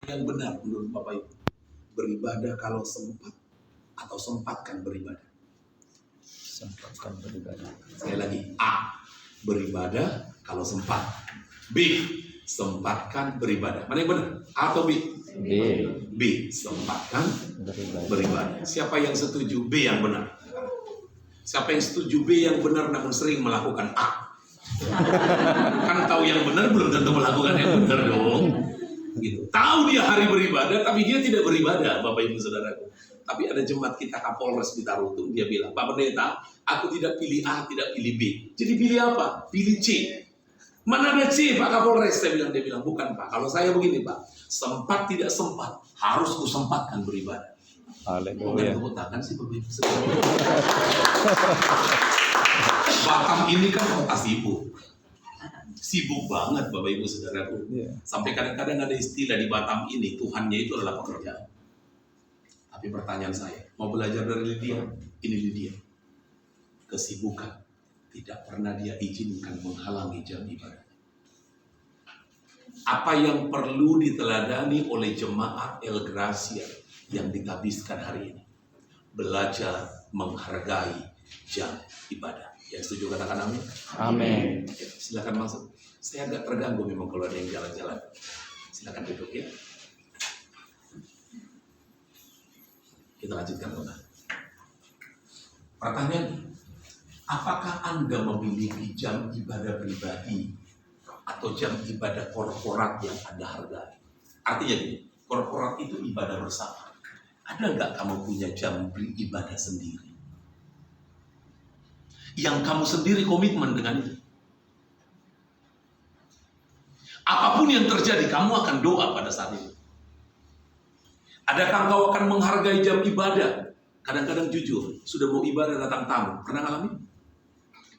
yang benar menurut Bapak Ibu? Beribadah kalau sempat atau sempatkan beribadah? Sempatkan beribadah. Sekali lagi, A. Beribadah kalau sempat. B. Sempatkan beribadah. Mana yang benar? A atau B? B. B. Sempatkan beribadah. Siapa yang setuju B yang benar? Siapa yang setuju B yang benar namun sering melakukan A? Kan tahu yang benar belum tentu melakukan yang benar dong. Gitu. Tahu dia hari beribadah tapi dia tidak beribadah, Bapak Ibu Saudaraku. Tapi ada jemaat kita Kapolres di Tarutung, dia bilang, Pak Pendeta, aku tidak pilih A, tidak pilih B. Jadi pilih apa? Pilih C. Mana ada C, Pak Kapolres? Dia bilang, bukan Pak. Kalau saya begini Pak, sempat tidak sempat, harus kusempatkan beribadah. Haleluya. Tepuk tangan sih Bapak Ibu Saudaraku. Batam ini kan kota sibuk banget Bapak Ibu Saudaraku. Sampai kadang-kadang ada istilah di Batam ini, Tuhannya itu adalah pekerjaan. Tapi pertanyaan saya, mau belajar dari Lydia? Ini Lydia. Kesibukan tidak pernah dia izinkan menghalangi jam ibadah. Apa yang perlu diteladani oleh jemaat El Gracia yang ditabiskan hari ini? Belajar menghargai jam ibadah. Yang setuju katakan amin? Amin. Silakan masuk. Saya agak terganggu memang kalau ada yang jalan-jalan. Silakan duduk ya. Kita lanjutkan Bapak. Pertanyaan, apakah Anda memiliki jam ibadah pribadi atau jam ibadah korporat yang Anda hargai? Artinya gini, korporat itu ibadah bersama. Ada nggak kamu punya jam beribadah sendiri? Yang kamu sendiri komitmen dengan itu. Apapun yang terjadi, kamu akan doa pada saat itu. Adakah engkau akan menghargai jam ibadah? Kadang-kadang jujur, sudah mau ibadah datang tamu. Pernah ngalamin?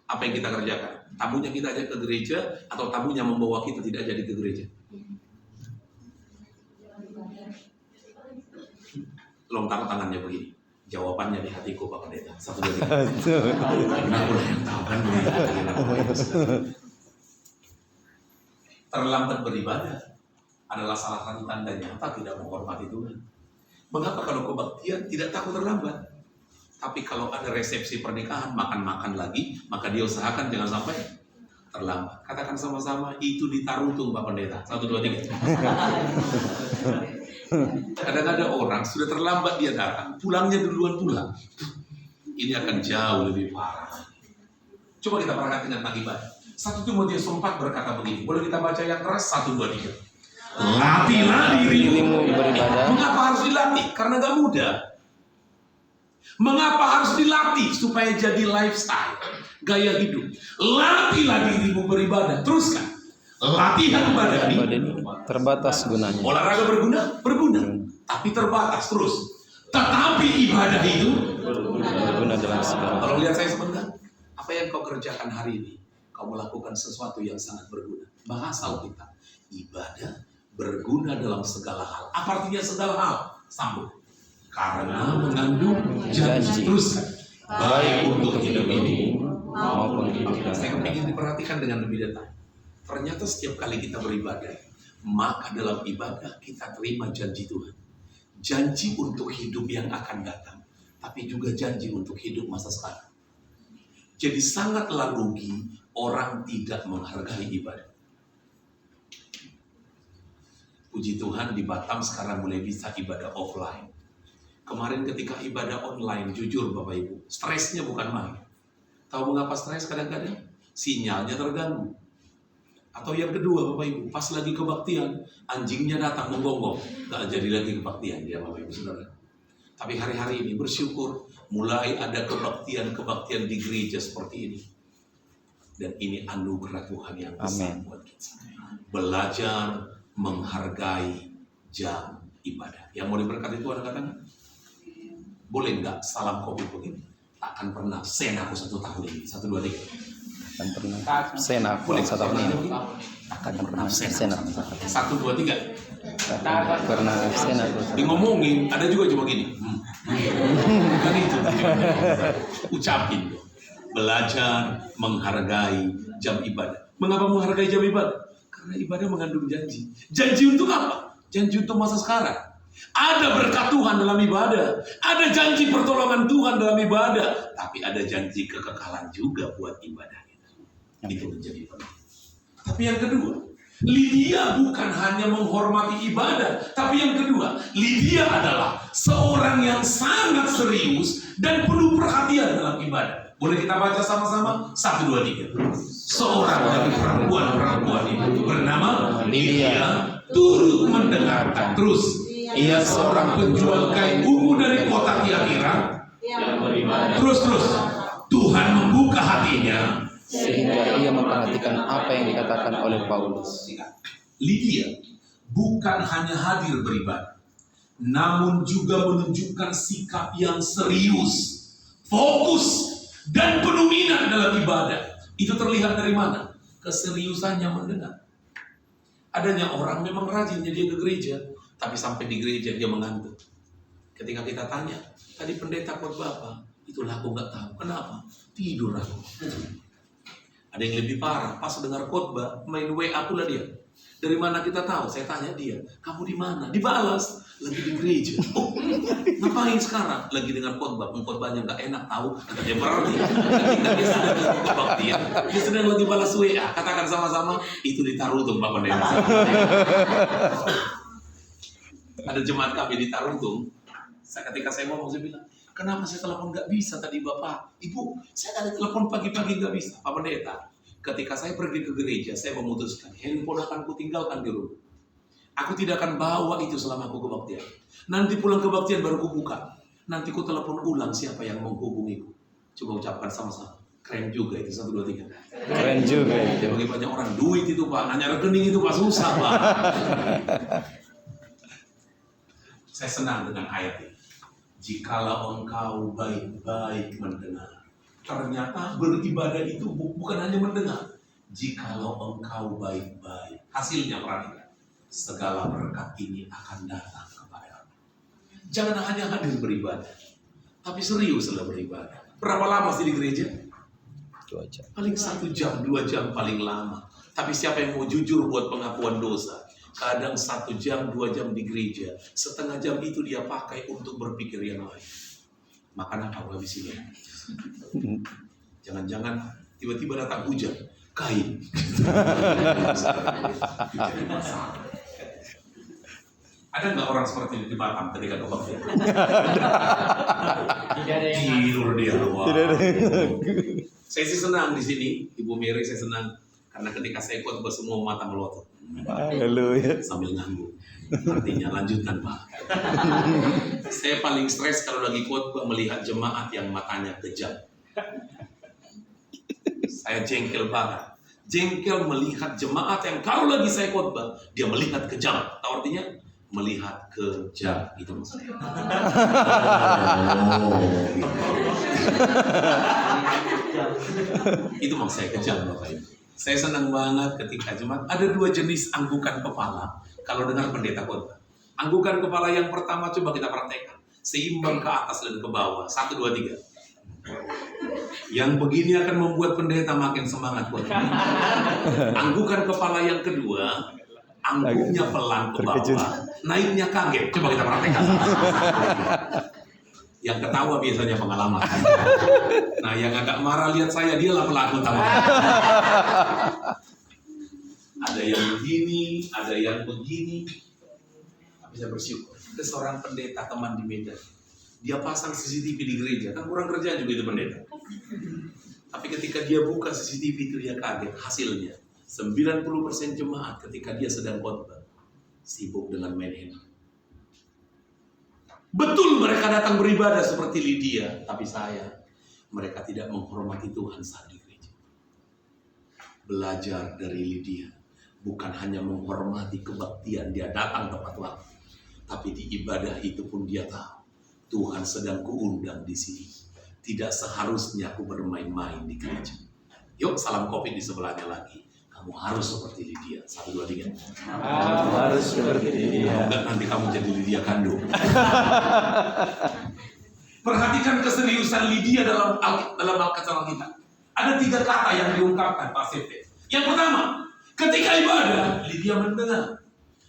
Apa yang kita kerjakan? Tamunya kita ajak ke gereja atau tamunya membawa kita tidak jadi ke gereja? Tolong taruh tangannya begini. Jawabannya di hatiku Pak Pendeta. 1, 2, 3. Aku yang tahu kan. Terlambat beribadah adalah salah satu tanda nyata tidak menghormati Tuhan. Mengapa kalau kebaktian tidak takut terlambat? Tapi kalau ada resepsi pernikahan, makan-makan lagi, maka dia usahakan jangan sampai terlambat. Katakan sama-sama, itu di Tarutung Pak Pendeta. 1, 2, 3. Kadang-kadang orang sudah terlambat dia datang, pulangnya duluan pulang. Ini akan jauh lebih parah. Coba kita perhatikan akibat. 1 Timotius 4 berkata begini. Boleh kita baca yang keras? 1, 2, 3. Latihlah dirimu beribadah. Mengapa harus dilatih? Karena gak mudah. Mengapa harus dilatih? Supaya jadi lifestyle, gaya hidup. Latihlah dirimu beribadah. Teruskan. Latihan badan ini terbatas gunanya. Olahraga berguna, tapi terbatas terus. Tetapi ibadah itu berguna dalam segala. Kalau lihat saya sebentar, apa yang kau kerjakan hari ini? Kau melakukan sesuatu yang sangat berguna. Bahasa kita, ibadah berguna dalam segala hal. Apa artinya segala hal? Sambung. Karena mengandung janji. Terus baik untuk hidup ini maupun hidup. Saya ingin diperhatikan dengan lebih detail. Ternyata setiap kali kita beribadah, maka dalam ibadah kita terima janji Tuhan. Janji untuk hidup yang akan datang, tapi juga janji untuk hidup masa sekarang. Jadi sangatlah rugi orang tidak menghargai ibadah. Puji Tuhan di Batam sekarang mulai bisa ibadah offline. Kemarin ketika ibadah online, jujur Bapak Ibu, stresnya bukan main. Tahu mengapa stres kadang-kadang? Sinyalnya terganggu. Atau yang kedua Bapak Ibu, pas lagi kebaktian, anjingnya datang menggonggong, gak jadi lagi kebaktian dia Bapak Ibu Saudara. Tapi hari-hari ini bersyukur, mulai ada kebaktian di gereja seperti ini. Dan ini anugerah Tuhan yang besar buat kita. Belajar menghargai jam ibadah. Yang mau diberkati Tuhan katakan, boleh nggak salam kopi begini? Takkan pernah sen aku 1 tahun ini. 1, 2, 3. Akan pernah sen aku 1 tahun ini. Akan pernah sen aku 1, 2, 3. Pernah sen aku. Ngomongin, ada juga cuma gini. Kan itu. Ucapin. Belajar menghargai jam ibadah. Mengapa menghargai jam ibadah? Karena ibadah mengandung janji. Janji untuk apa? Janji untuk masa sekarang. Ada berkat Tuhan dalam ibadah. Ada janji pertolongan Tuhan dalam ibadah. Tapi ada janji kekekalan juga buat ibadah itu. Itu menjadi penting. Tapi yang kedua, Lydia bukan hanya menghormati ibadah. Tapi yang kedua, Lydia adalah seorang yang sangat serius dan penuh perhatian dalam ibadah. Boleh kita baca sama-sama? 1, 2, 3. Seorang dari perempuan-perempuan itu bernama Lydia turut mendengarkan. Terus, ia seorang penjual kain ungu dari kota Tiatira. Terus, Tuhan membuka hatinya sehingga ia memperhatikan apa yang dikatakan oleh Paulus. Lydia bukan hanya hadir beribadah, namun juga menunjukkan sikap yang serius, fokus, dan penuh minat dalam ibadah. Itu terlihat dari mana? Keseriusannya mendengar. Adanya orang memang rajin dia ke gereja, tapi sampai di gereja dia mengantuk. Ketika kita tanya, tadi pendeta khotbah apa? Itulah aku nggak tahu. Kenapa? Tidur aku. Ada yang lebih parah, pas dengar khotbah, main WA pula dia. Dari mana kita tahu? Saya tanya dia, kamu di mana? Dibalas, lagi di gereja. Oh, ngapain sekarang? Lagi dengar khotbah, khotbahnya nggak enak tahu. Kata dia berarti, ketika dia sedang lagi kebaktian, dia sedang lagi balas WA. Katakan sama-sama, itu ditaruh tuh Pak Pendeta. Ada jemaat kami di Tarutung. Ketika saya ngomong, saya bilang, kenapa saya telepon nggak bisa tadi Bapak? Ibu, saya tadi telepon pagi-pagi nggak bisa. Pak Pendeta, ketika saya pergi ke gereja, saya memutuskan handphone akan kutinggalkan di rumah. Aku tidak akan bawa itu selama aku kebaktian. Nanti pulang kebaktian baru ku buka. Nanti ku telepon ulang siapa yang menghubungiku. Coba ucapkan sama-sama. Keren juga itu 1, 2, 3. Keren juga itu. Bagi banyak orang duit itu Pak, nanya rekening itu Pak susah Pak. Saya senang dengan ayat ini. Jikalau engkau baik-baik mendengar. Ternyata beribadah itu bukan hanya mendengar. Jikalau engkau baik-baik. Hasilnya perhatikan. Segala berkat ini akan datang kepadamu. Jangan hanya hadir beribadah, tapi seriuslah beribadah. Berapa lama sih di gereja? 2 jam. Paling 1 jam, 2 jam paling lama. Tapi siapa yang mau jujur buat pengakuan dosa? Kadang 1 jam, 2 jam di gereja, setengah jam itu dia pakai untuk berpikir yang lain. Makan apa habis ini? Jangan-jangan tiba-tiba datang hujan, kain. Ada nggak orang seperti ini di Batam ketika kebaktian? Tidur dia. Tidak ada. Saya sih senang di sini, Ibu Mary, saya senang karena ketika saya khotbah semua mata melotot. Haleluya. Sambil ngangguk. Artinya lanjutkan Pak. Saya paling stres kalau lagi khotbah melihat jemaat yang matanya kejam. Saya jengkel banget. Jengkel melihat jemaat yang kalau lagi saya khotbah dia melihat kejam. Tahu artinya? Melihat kejam, itu maksudnya. Itu maksud saya kejam Bapak Ibu. Saya senang banget ketika jemaat ada 2 jenis anggukan kepala. Kalau dengar pendeta khotbah, anggukan kepala yang pertama coba kita praktekkan, seimbang ke atas dan ke bawah. 1, 2, 3. Yang begini akan membuat pendeta makin semangat khotbah. Anggukan kepala yang kedua, angguknya pelan ke bawah, naiknya kaget. Coba kita praktekkan. Yang ketawa biasanya pengalaman. Nah, yang agak marah lihat saya, dialah pelaku utama. Ada yang begini, ada yang begini. Tapi saya bersyukur. Ada seorang pendeta teman di Medan. Dia pasang CCTV di gereja. Kan kurang kerjaan juga itu pendeta. Tapi ketika dia buka CCTV itu dia kaget. Hasilnya 90% jemaat ketika dia sedang khotbah sibuk dengan main handphone. Betul mereka datang beribadah seperti Lydia, tapi mereka tidak menghormati Tuhan saat di gereja. Belajar dari Lydia, bukan hanya menghormati kebaktian, dia datang tepat waktu, tapi di ibadah itu pun dia tahu Tuhan sedang kuundang di sini. Tidak seharusnya aku bermain-main di gereja. Yuk salam kopi di sebelahnya lagi. Kamu harus seperti Lydia. 1, 2, 3. Harus seperti dia. Enggak nanti kamu jadi Lydia kandung. Perhatikan keseriusan Lydia dalam Alkitab kita. Ada 3 kata yang diungkapkan Pak Sete. Yang pertama, ketika ibadah Lydia mendengar.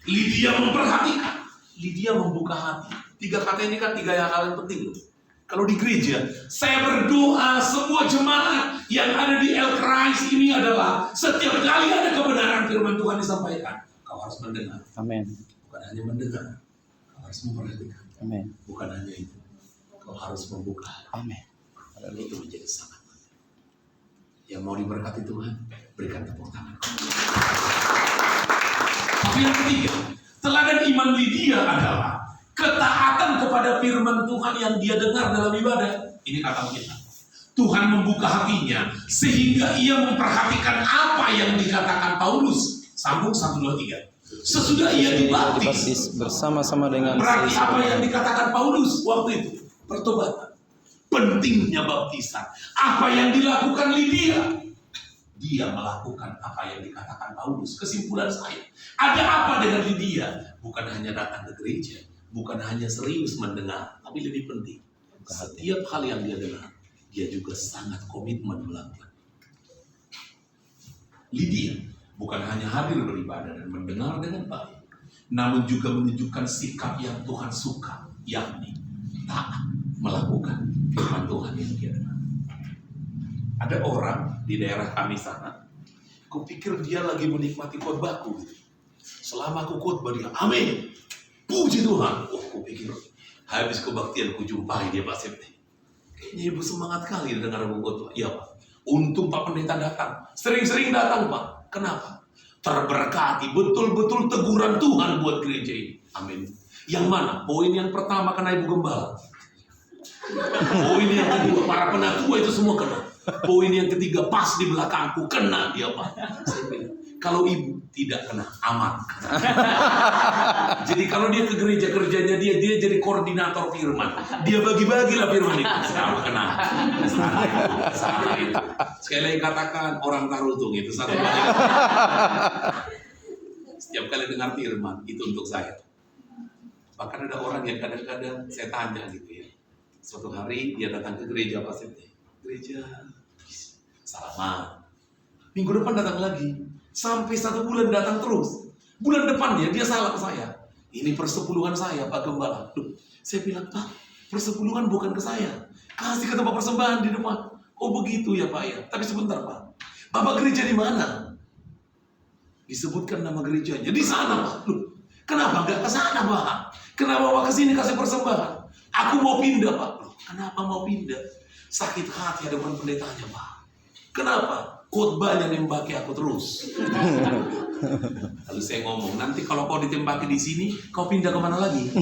Lydia memperhatikan, Lydia membuka hati. 3 kata ini kan 3 hal yang penting loh. Kalau di gereja, saya berdoa semua jemaat yang ada di El Christ ini adalah setiap kali ada kebenaran firman Tuhan disampaikan, kau harus mendengar. Amin. Bukan hanya mendengar, kau harus memperhatikan. Amin. Bukan hanya itu, kau harus membuka. Amin. Itu menjadi sangat penting. Yang mau diberkati Tuhan, berikan tepuk tangan. Tapi yang ketiga, teladan iman Lydia adalah ketaatan kepada firman Tuhan yang dia dengar dalam ibadah. Ini kata kita. Tuhan membuka hatinya sehingga ia memperhatikan apa yang dikatakan Paulus. Sambung 1, 2, 3. Sesudah ia dibaptis bersama-sama dengan berarti apa yang dikatakan Paulus waktu itu? Pertobatan. Pentingnya baptisan. Apa yang dilakukan Lydia? Dia melakukan apa yang dikatakan Paulus. Kesimpulan saya, ada apa dengan Lydia? Bukan hanya datang ke gereja, bukan hanya serius mendengar, tapi lebih penting, setiap hal yang dia dengar, dia juga sangat komitmen melakukan. Lydia bukan hanya hadir beribadah dan mendengar dengan baik, namun juga menunjukkan sikap yang Tuhan suka, yakni taat melakukan firman Tuhan yang dia dengar. Ada orang di daerah kami sana, kupikir dia lagi menikmati khotbahku. Selama aku khotbah dia, amin, puji Tuhan. Oh, kupikir habis kebaktian ku jumpai dia Pak Septi. Kayaknya ibu semangat kali dengar aku khotbah. Iya Pak, untung Pak Pendeta datang. Sering-sering datang Pak. Kenapa? Terberkati, betul-betul teguran Tuhan buat gereja ini. Amin. Yang mana? Poin yang pertama kena Ibu Gembala. Poin yang kedua, para penatua itu semua kena. Poin yang ketiga, pas di belakangku, kena dia Pak. Saya bilang, kalau ibu tidak kena, aman. Jadi kalau dia ke gereja, kerjanya dia jadi koordinator firman. Dia bagi-bagilah firman itu. Sekarang kena. Sana itu. Sekali lagi katakan, orang tarutung itu satu banyak. Setiap kali dengar firman, itu untuk saya. Bahkan ada orang yang kadang-kadang saya tanya gitu ya. Suatu hari dia datang ke gereja Pak Sete. Gereja salaman. Minggu depan datang lagi. Sampai 1 bulan datang terus. Bulan depannya dia salam saya. Ini persepuluhan saya Pak Gembala. Duh, saya bilang Pak, persepuluhan bukan ke saya. Kasih ke tempat persembahan di depan. Oh begitu ya Pak ya. Tapi sebentar Pak. Bapak gereja di mana? Disebutkan nama gerejanya. Di sana Pak. Loh, kenapa nggak ke sana Pak? Kenapa Pak ke sini kasih persembahan? Aku mau pindah Pak. Loh, kenapa mau pindah? Sakit hati ada pendetanya Pak. Kenapa? Khotbahnya nembaki aku terus. Lalu saya ngomong, nanti kalau kau ditembaki di sini, kau pindah kemana lagi?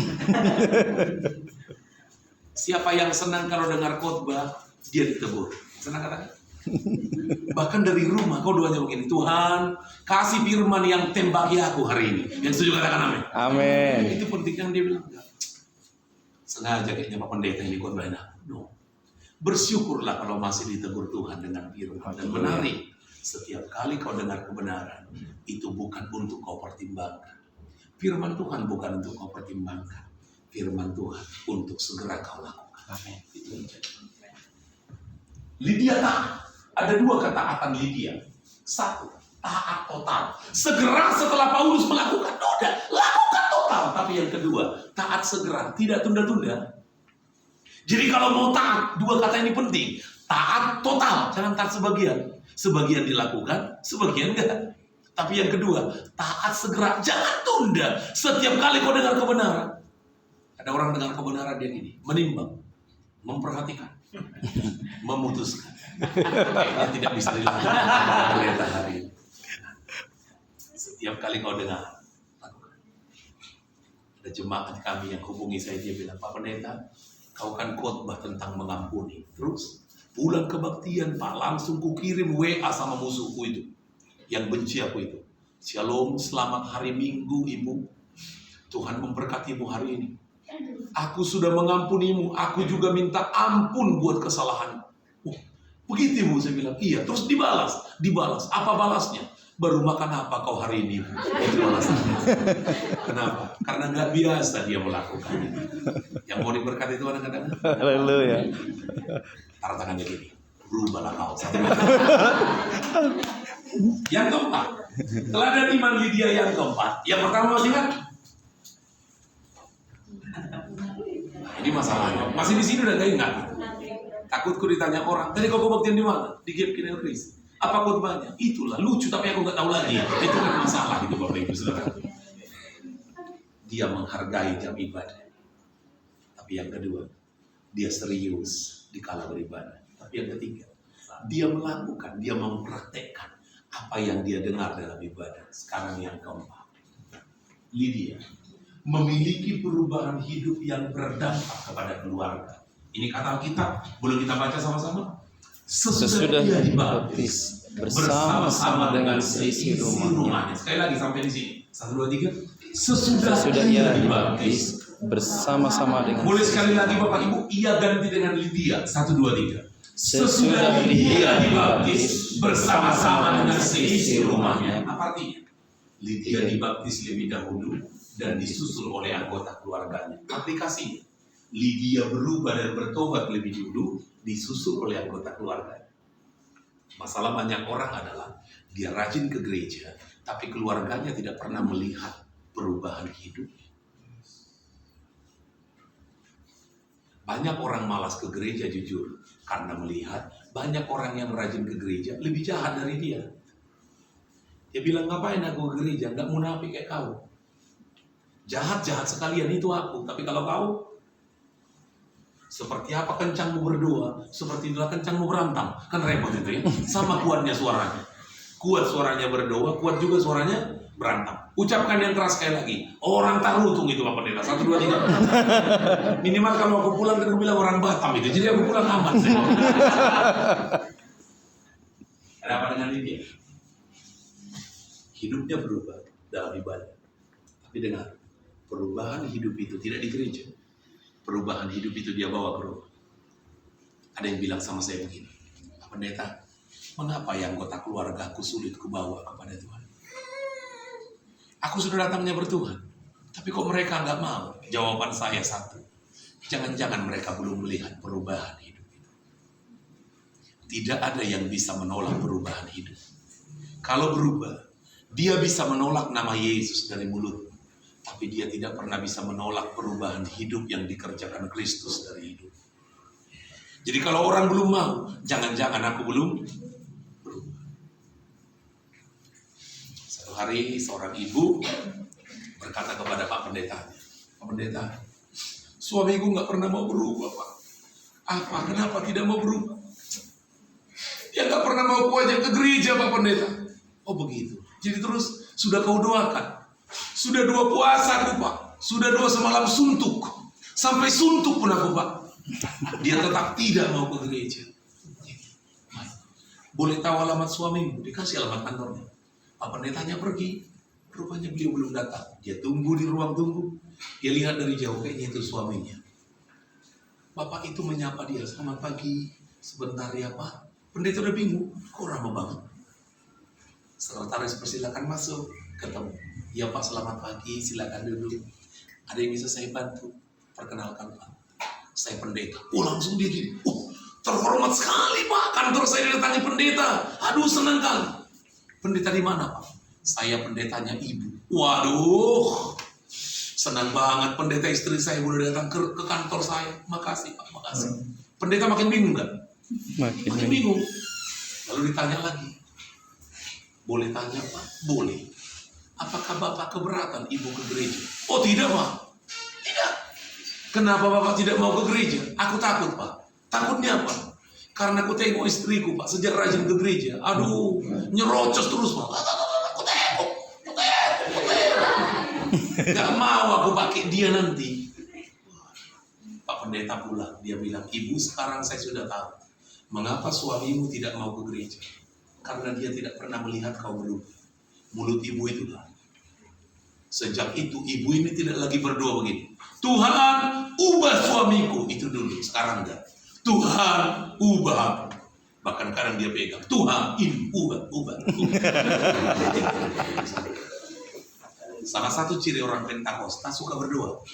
Siapa yang senang kalau dengar khotbah, dia ditegur. Senang katanya? Bahkan dari rumah kau doanya begini, Tuhan kasih firman yang tembaki aku hari ini. Yang setuju katakan amin. Amin. Itu penting yang dia bilang. Sengaja kayaknya Pak Pendeta ini khotbah enak. No. Bersyukurlah kalau masih ditegur Tuhan dengan firman. Dan menarik, setiap kali kau dengar kebenaran, itu bukan untuk kau pertimbangkan. Firman Tuhan bukan untuk kau pertimbangkan. Firman Tuhan untuk segera kau lakukan. Amin. Itu Lydia taat. Ada 2 ketaatan Lydia. 1, taat total. Segera setelah Paulus melakukan, udah lakukan total. Tapi yang kedua, taat segera, tidak tunda-tunda. Jadi kalau mau taat, 2 kata ini penting. Taat total, jangan taat sebagian. Sebagian dilakukan, sebagian enggak. Tapi yang kedua, taat segera, jangan tunda. Setiap kali kau dengar kebenaran. Ada orang dengar kebenaran dia gini, menimbang, memperhatikan, memutuskan. Kayaknya tidak bisa dilakukan pendeta hari ini. Setiap kali kau dengar, lakukan. Ada jemaat kami yang hubungi saya, dia bilang, Pak Pendeta, kau kan khotbah tentang mengampuni. Terus bulan kebaktian Pak, langsung kukirim WA sama musuhku itu, yang benci aku itu. Shalom, selamat hari Minggu Ibu. Tuhan memberkatimu hari ini. Aku sudah mengampunimu, aku juga minta ampun buat kesalahan. Begitu Ibu, saya bilang, iya. Terus dibalas. Apa balasnya? Baru makan apa kau hari ini? Itu alasannya. Kenapa? Karena nggak biasa dia melakukan itu. Yang mau diberkati itu kadang-kadang. Haleluya. Taruh tangannya gini. Berubahlah kau. Yang keempat, Teladan iman Lydia yang keempat. Yang pertama masih kan? Ini masalahnya. Masih di sini udah gak ingat. Takutku ditanya orang, tadi kau kebaktian di mana? Di Gap Kineris. Apa khotbahnya? Itulah lucu tapi aku nggak tahu lagi. Itu kan masalah gitu Bapak Ibu Saudara. Dia menghargai jam ibadah. Tapi yang kedua, dia serius di kala beribadah. Tapi yang ketiga, dia melakukan, dia mempraktekkan apa yang dia dengar dalam ibadah. Sekarang yang keempat, Lydia memiliki perubahan hidup yang berdampak kepada keluarga. Ini kata Alkitab, boleh kita baca sama-sama? Sesudah ia dibaptis bersama-sama dengan seisi rumahnya. Sekali lagi sampai di sini. 1, 2, 3. Sesudah ia dibaptis bersama-sama dengan. Boleh sekali lagi Bapak Ibu, ia ganti dengan Lydia. 1, 2, 3. Sesudah Lydia dibaptis bersama-sama dengan seisi rumahnya. Apa artinya? Lydia dibaptis lebih dahulu dan disusul oleh anggota keluarganya. Aplikasinya, Lydia berubah dan bertobat lebih dulu, disusul oleh anggota keluarganya. Masalah banyak orang adalah dia rajin ke gereja, tapi keluarganya tidak pernah melihat perubahan hidup. Banyak orang malas ke gereja jujur, karena melihat banyak orang yang rajin ke gereja lebih jahat dari dia. Dia bilang, ngapain aku ke gereja? Gak munafik kayak kau. Jahat-jahat sekalian itu aku. Tapi kalau kau, seperti apa kencangmu berdoa, seperti itulah kencangmu berantam. Kan repot itu ya. Sama kuatnya suaranya. Kuat suaranya berdoa, kuat juga suaranya berantam. Ucapkan yang keras sekali lagi. Orang tarutung itu Pak Pendeta. 1, 2, 3. Minimal kalau aku pulang kan aku bilang orang Batam itu. Jadi aku pulang aman. Ada apa dengan ini? Hidupnya berubah dalam ibadah. Tapi dengar, perubahan hidup itu tidak di gereja. Perubahan hidup itu dia bawa ke rumah. Ada yang bilang sama saya begini, Pak Pendeta, mengapa yang anggota keluarga aku sulit kubawa kepada Tuhan? Aku sudah datangnya bertuhan, tapi kok mereka nggak mau? Jawaban saya satu, jangan-jangan mereka belum melihat perubahan hidup itu. Tidak ada yang bisa menolak perubahan hidup. Kalau berubah, dia bisa menolak nama Yesus dari mulut. Tapi dia tidak pernah bisa menolak perubahan hidup yang dikerjakan Kristus dari hidup. Jadi kalau orang belum mau, jangan-jangan aku belum berubah. Satu hari seorang ibu berkata kepada Pak Pendeta, Pak Pendeta, suamiku nggak pernah mau berubah Pak. Apa? Kenapa tidak mau berubah? Dia nggak pernah mau kuajak ke gereja Pak Pendeta. Oh begitu. Jadi terus sudah kau doakan. Sudah 2 puasa aku Pak, sudah 2 semalam suntuk, sampai suntuk pun aku Pak. Dia tetap tidak mau ke gereja. Boleh tahu alamat suamimu? Dikasih alamat kantornya. Pak Pendetanya pergi, rupanya beliau belum datang. Dia tunggu di ruang tunggu, dia lihat dari jauh kayaknya itu suaminya. Bapak itu menyapa dia, selamat pagi, sebentar ya Pak. Pendeta udah bingung, kok lama banget. Sekretaris persilakan masuk, ketemu. Ya Pak, selamat pagi, silakan duduk. Ada yang bisa saya bantu? Perkenalkan Pak, saya pendeta. Oh langsung dia gini, terhormat sekali Pak, kantor saya didatangi pendeta. Aduh senang kali. Pendeta di mana Pak? Saya pendetanya Ibu. Waduh, senang banget pendeta istri saya boleh datang ke kantor saya. Makasih Pak, makasih. Pendeta makin bingung nggak? Makin bingung. Lalu ditanya lagi, boleh tanya Pak? Boleh. Apakah Bapak keberatan Ibu ke gereja? Oh tidak Pak. Tidak. Kenapa Bapak tidak mau ke gereja? Aku takut Pak. Takutnya apa? Karena aku tengok istriku Pak, sejak rajin ke gereja. Aduh, nyerocos terus Pak. Aku tengok. Gak mau aku pakai dia nanti. Pak Pendeta pulang. Dia bilang, Ibu sekarang saya sudah tahu. Mengapa suamimu tidak mau ke gereja? Karena dia tidak pernah melihat kau berubah. Mulut ibu itulah. Sejak itu ibu ini tidak lagi berdoa begini, Tuhan ubah suamiku. Itu dulu, sekarang enggak. Tuhan ubah. Bahkan kadang dia pegang, Tuhan ini ubah. Salah satu ciri orang Pentakosta suka berdoa,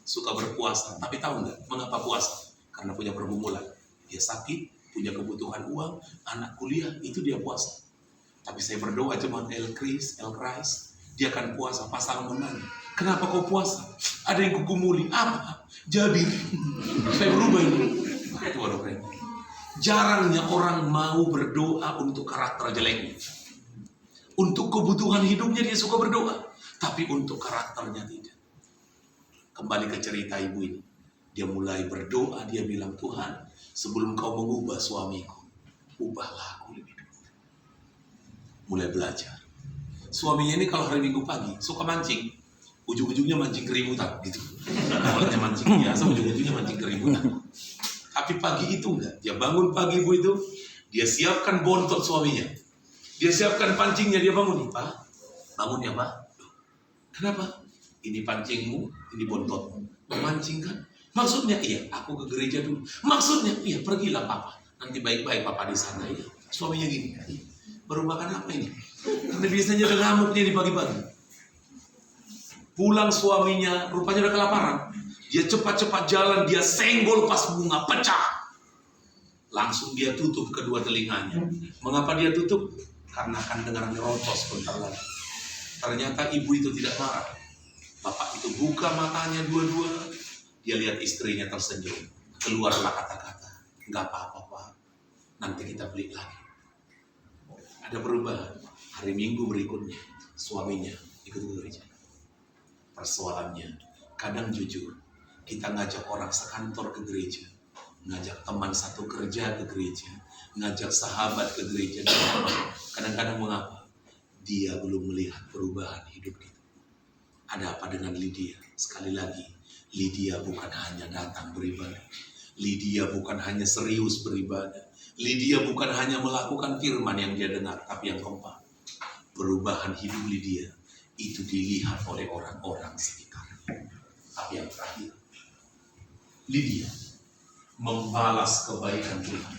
suka berpuasa. Tapi tahu nggak mengapa puasa? Karena punya pergumulan. Dia sakit, punya kebutuhan uang, anak kuliah, itu dia puasa. Tapi saya berdoa cuma El Christ, dia akan puasa. Pasangan menanya, kenapa kau puasa? Ada yang kugumuli, apa? Jabir. Saya berubah ini. Itu baru keren. Jarangnya orang mau berdoa untuk karakter jeleknya. Untuk kebutuhan hidupnya dia suka berdoa. Tapi untuk karakternya tidak. Kembali ke cerita ibu ini. Dia mulai berdoa, dia bilang, Tuhan, sebelum kau mengubah suamiku, ubahlah aku lebih dulu. Mulai belajar. Suaminya ini kalau hari Minggu pagi suka mancing, ujung-ujungnya mancing keributan gitu. Awalnya mancing biasa, ujung-ujungnya mancing keributan. Tapi pagi itu enggak. Dia bangun pagi ibu itu, dia siapkan bontot suaminya. Dia siapkan pancingnya, dia bangun nih, Pak. Bangun ya, Pak. Kenapa? Ini pancingmu, ini bontotmu. Memancing kan? Maksudnya iya, aku ke gereja dulu. Maksudnya iya, pergilah Papa. Nanti baik-baik Papa di sana ya. Suaminya gini. Baru makan apa ini? Karena biasanya udah ngamuk dia di pagi-pagi. Pulang suaminya, rupanya udah kelaparan. Dia cepat-cepat jalan, dia senggol pas bunga pecah. Langsung dia tutup kedua telinganya. Mengapa dia tutup? Karena akan dengar ngerocos bentar lagi. Ternyata ibu itu tidak marah. Bapak itu buka matanya dua-dua. Dia lihat istrinya tersenyum. Keluarlah kata-kata, nggak apa-apa Pak. Nanti kita beli lagi. Ada perubahan. Hari Minggu berikutnya, suaminya ikut ke gereja. Persoalannya, kadang jujur, kita ngajak orang sekantor ke gereja, ngajak teman satu kerja ke gereja, ngajak sahabat ke gereja. Kadang-kadang mengapa? Dia belum melihat perubahan hidup kita. Ada apa dengan Lydia? Sekali lagi, Lydia bukan hanya datang beribadah. Lydia bukan hanya serius beribadah. Lydia bukan hanya melakukan firman yang dia dengar, tapi yang keempat, perubahan hidup Lydia itu dilihat oleh orang-orang sekitar. Tapi yang terakhir, Lydia membalas kebaikan Tuhan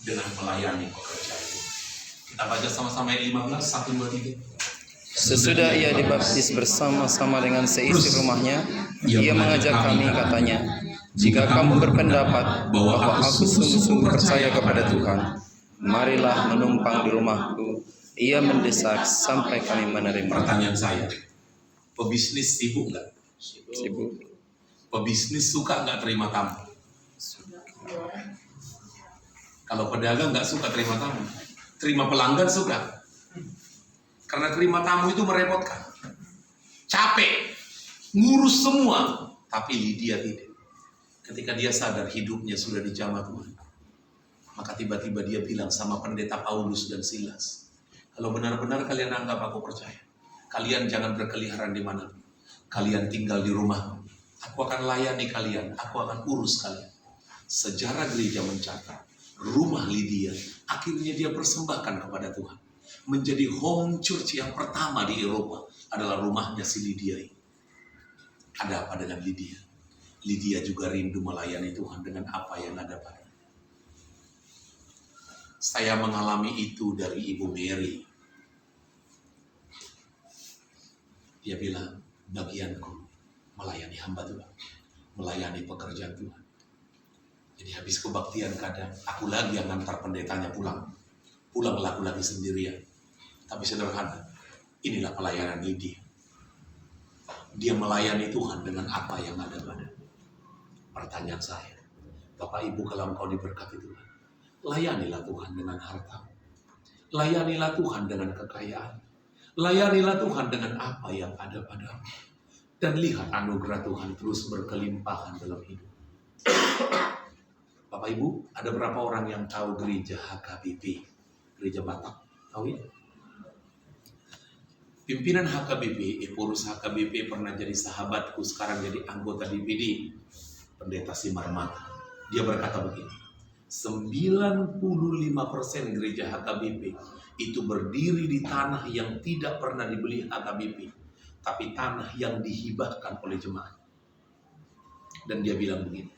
dengan melayani pekerjaan Tuhan. Kita baca sama-sama ayat 15, 1, 2, 3. Sesudah ia dibaptis bersama-sama dengan seisi rumahnya, ia mengajak kami, katanya, jika kamu berpendapat bahwa aku sungguh-sungguh percaya kepada Tuhan, marilah menumpang di rumahku. Ia mendesak sampai kami menerima. Pertanyaan saya, pebisnis sibuk nggak? Sibuk. Pebisnis suka nggak terima tamu? Kalau pedagang nggak suka terima tamu, terima pelanggan suka. Karena terima tamu itu merepotkan, capek, ngurus semua. Tapi Lydia tidak. Ketika dia sadar hidupnya sudah dijamah Tuhan, maka tiba-tiba dia bilang sama pendeta Paulus dan Silas, kalau benar-benar kalian anggap aku percaya, kalian jangan berkeliaran di mana. Kalian tinggal di rumah. Aku akan layani kalian, aku akan urus kalian. Sejarah gereja mencatat, rumah Lydia akhirnya dia persembahkan kepada Tuhan. Menjadi home church yang pertama di Eropa adalah rumahnya si Lydia ini. Ada apa dengan Lydia? Lydia juga rindu melayani Tuhan dengan apa yang ada padanya. Saya mengalami itu dari Ibu Mary. Dia bilang, bagianku melayani hamba Tuhan, melayani pekerjaan Tuhan. Jadi habis kebaktian kadang aku lagi yang ngantar pendetanya pulang. Pulanglah aku lagi sendirian. Tapi sederhana, inilah pelayanan Lydia. Dia melayani Tuhan dengan apa yang ada pada. Pertanyaan saya, Bapak Ibu kalau engkau diberkati Tuhan, layanilah Tuhan dengan harta. Layanilah Tuhan dengan kekayaan. Layanilah Tuhan dengan apa yang ada padamu. Dan lihat anugerah Tuhan terus berkelimpahan dalam hidup. Bapak Ibu, ada berapa orang yang tahu gereja HKBP? Gereja Batak, tahu ya? Pimpinan HKBP, pengurus HKBP pernah jadi sahabatku, sekarang jadi anggota DPD, Pendeta Simarmata. Dia berkata begini, 95% gereja HKBP itu berdiri di tanah yang tidak pernah dibeli HKBP, tapi tanah yang dihibahkan oleh jemaat. Dan dia bilang begini,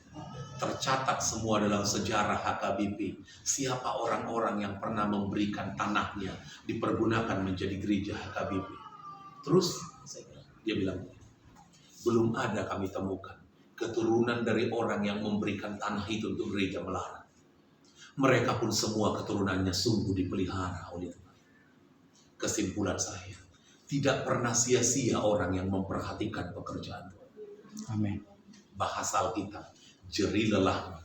tercatat semua dalam sejarah HKBP, siapa orang-orang yang pernah memberikan tanahnya dipergunakan menjadi gereja HKBP. Terus dia bilang, belum ada kami temukan keturunan dari orang yang memberikan tanah itu untuk gereja Melara. Mereka pun semua keturunannya sungguh dipelihara oleh Tuhan. Kesimpulan saya, tidak pernah sia-sia orang yang memperhatikan pekerjaan Tuhan. Amin. Bahasa Alkitab, jerih lelah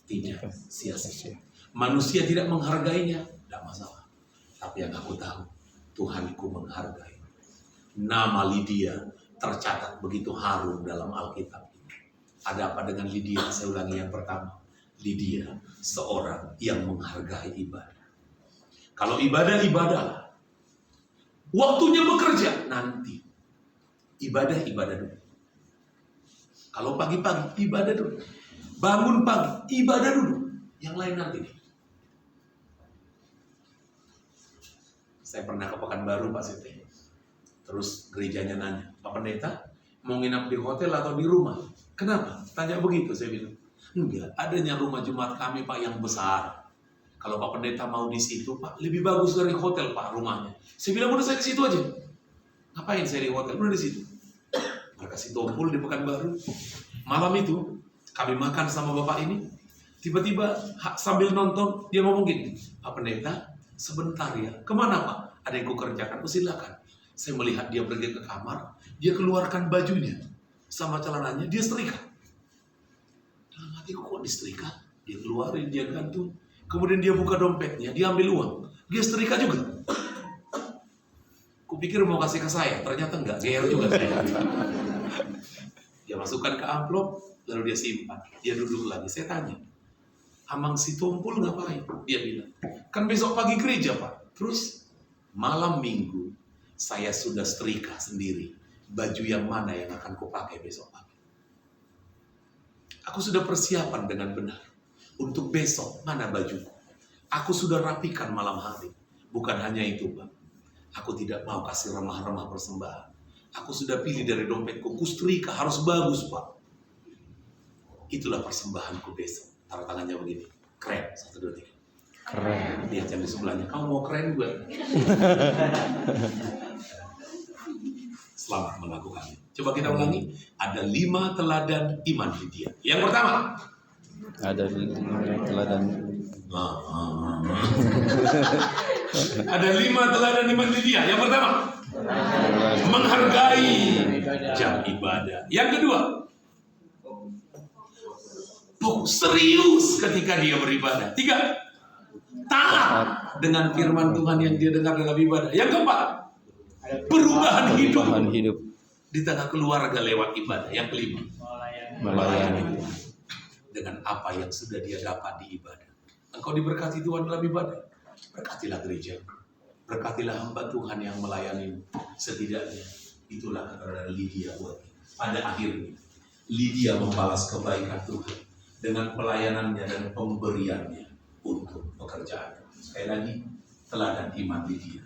tidak sia-sia. Manusia tidak menghargainya, tidak masalah. Tapi yang aku tahu, Tuhanku menghargai. Nama Lydia tercatat begitu harum dalam Alkitab. Ada apa dengan Lydia? Saya ulangi yang pertama. Lydia, seorang yang menghargai ibadah. Kalau ibadah, waktunya bekerja, nanti. Ibadah dulu. Kalau pagi-pagi, ibadah dulu. Bangun pagi, ibadah dulu. Yang lain nanti nih. Saya pernah ke Pekanbaru, Pak Siti. Terus gerejanya nanya, Pak Pendeta, mau nginap di hotel atau di rumah? Kenapa? Tanya begitu, saya bilang. Enggak, adanya rumah Jumat kami, Pak, yang besar. Kalau Pak Pendeta mau di situ, Pak, lebih bagus dari hotel, Pak, rumahnya. Saya bilang, udah saya ke situ aja. Ngapain saya di hotel? Udah di situ. Mereka kasih tumpul di Pekanbaru. Malam itu, kami makan sama Bapak ini. Tiba-tiba sambil nonton, dia ngomong gini, Pak Pendeta, sebentar ya. Kemana, Pak? Ada yang kukerjakan. Oh, silakan. Saya melihat dia pergi ke kamar, dia keluarkan bajunya sama celananya, dia setrika. Dalam hatiku, kok disetrika? Dia keluarin, dia gantung. Kemudian dia buka dompetnya, dia ambil uang. Dia setrika juga. Kupikir mau kasih ke saya, ternyata enggak. GR juga saya. Dia masukkan ke amplop, lalu dia simpan. Dia duduk lagi. Saya tanya, Amang si tumpul ngapain? Dia bilang, kan besok pagi gereja, Pak. Terus malam minggu, saya sudah setrika sendiri. Baju yang mana yang akan kupakai besok pagi. Aku sudah persiapan dengan benar. Untuk besok, mana bajuku? Aku sudah rapikan malam hari. Bukan hanya itu, Pak. Aku tidak mau kasih remah-remah persembahan. Aku sudah pilih dari dompetku. Kustrika harus bagus, Pak. Itulah persembahanku besok. Taruh tangannya begini. Keren. 1, 2, 3. Keren. Lihat yang di sebelahnya. Kamu mau keren gue? Selamat melakukannya. Coba kita ulangi. Ada 5 teladan iman Lydia. Yang pertama. Ada teladan. Ada 5 teladan iman Lydia. Yang pertama. Menghargai jam ibadah. Yang kedua. Serius ketika dia beribadah. 3. Taat dengan firman Tuhan yang dia dengar dalam ibadah. Yang keempat. Perubahan hidup di tengah keluarga lewat ibadah. Yang kelima. Melayani dengan apa yang sudah dia dapat di ibadah. Engkau diberkati Tuhan dalam ibadah. Berkatilah gereja. Berkatilah hamba Tuhan yang melayani. Setidaknya itulah kata Lydia buat. Pada akhirnya Lydia membalas kebaikan Tuhan dengan pelayanannya dan pemberiannya untuk pekerjaan. Sekali lagi, teladan iman Lydia.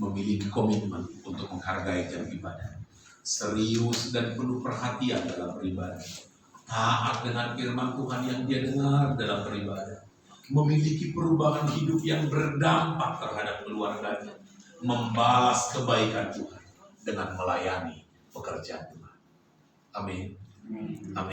Memiliki komitmen untuk menghargai jam ibadah. Serius dan penuh perhatian dalam beribadah. Taat dengan firman Tuhan yang dia dengar dalam beribadah. Memiliki perubahan hidup yang berdampak terhadap keluarganya. Membalas kebaikan Tuhan dengan melayani pekerjaan Tuhan. Amin. Amin.